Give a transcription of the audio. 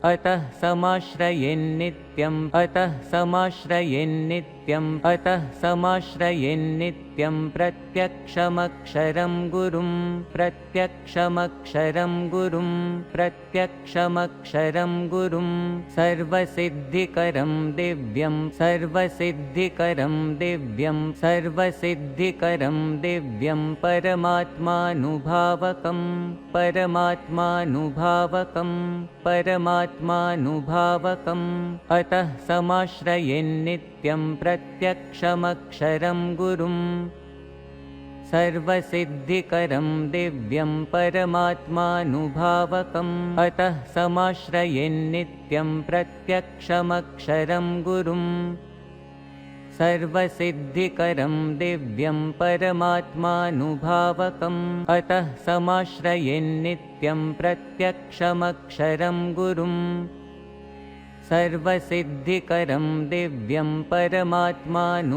अतः समाश्रयेन्नित्यम् अतः समाश्रयेन्नित्यम् अतः समाश्रयेन्नित्यं प्रत्यक्षमक्षरं गुरुं प्रत्यक्षमक्षरं गुरुं प्रत्यक्षमक्षरं गुरुं सर्वसिद्धिकरं दिव्यं सर्वसिद्धिकरं दिव्यं सर्वसिद्धिकरं दिव्यं परमात्मानुभावकं परमात्मानुभावकं परमात्मानुभावकम् अतः समाश्रयेन्नित्यं प्रत्यक्षमक्षरं गुरुं सर्वसिद्धिकरं दिव्यं परमात्मानुभावकम् अतः समाश्रयेन्नित्यं प्रत्यक्षमक्षरं गुरुं सर्वसिद्धिकरं दिव्यं परमात्मानुभावकम् अतः समाश्रयेन्नित्यं प्रत्यक्षमक्षरं गुरुं सर्वसिद्धिकरं दिव्यं परमात्मानुभावकम्।